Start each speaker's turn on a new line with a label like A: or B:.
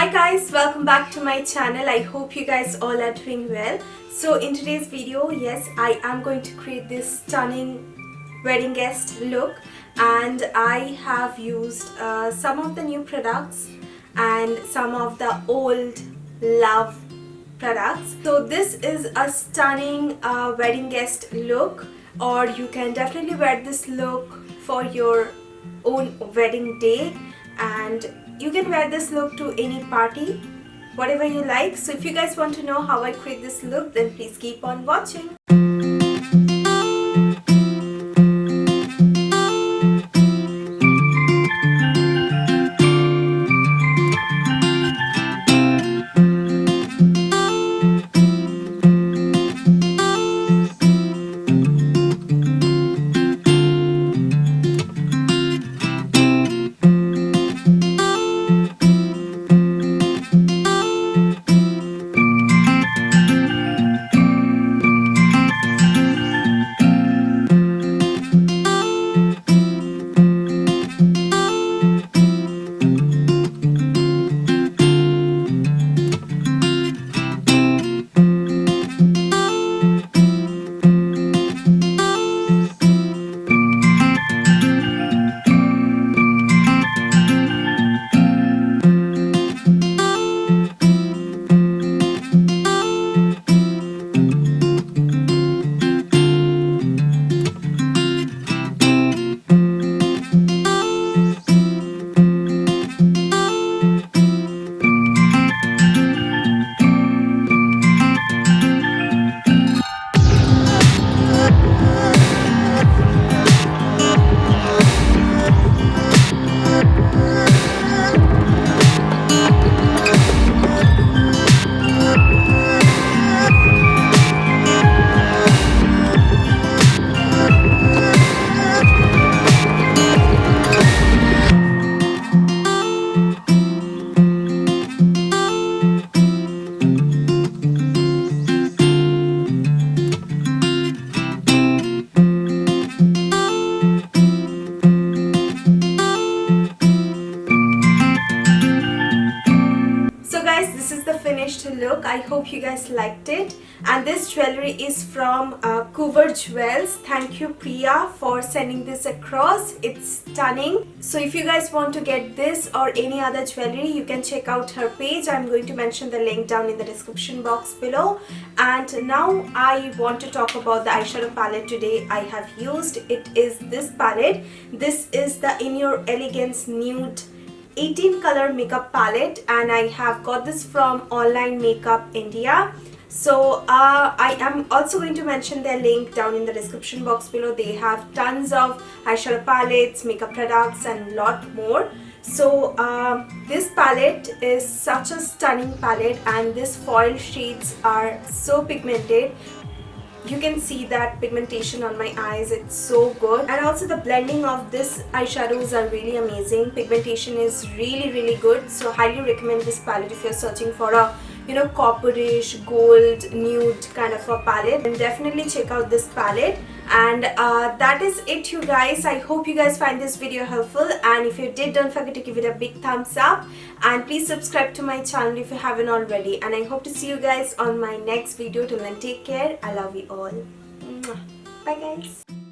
A: Hi guys, welcome back to my channel. I hope you guys all are doing well. So in today's video, yes, I am going to create this stunning wedding guest look, and I have used some of the new products and some of the old love products. So this is a stunning wedding guest look, or you can definitely wear this look for your own wedding day, and you can wear this look to any party, whatever you like. So if you guys want to know how I create this look, then please keep on watching. This is the finished look. I hope you guys liked it, and this jewelry is from Cover Jewels. Thank you Priya for sending this across. It's stunning. So if you guys want to get this or any other jewelry, you can check out her page. I'm going to mention the link down in the description box below. And now I want to talk about the eyeshadow palette today I have used. It is this palette. This is the In Your Elegance Nude 18 color makeup palette, and I have got this from Online Makeup India. So I am also going to mention their link down in the description box below. They have tons of eyeshadow palettes, makeup products, and lot more. So this palette is such a stunning palette, and these foil shades are so pigmented. You can see that pigmentation on my eyes. It's so good, and also the blending of this eyeshadows are really amazing. Pigmentation is really good, so highly recommend this palette if you're searching for a copperish gold nude kind of a palette. And definitely check out this palette. And that is it, you guys. I hope you guys find this video helpful, and if you did, don't forget to give it a big thumbs up, and please subscribe to my channel if you haven't already. And I hope to see you guys on my next video. Till then, take care. I love you all. Bye guys.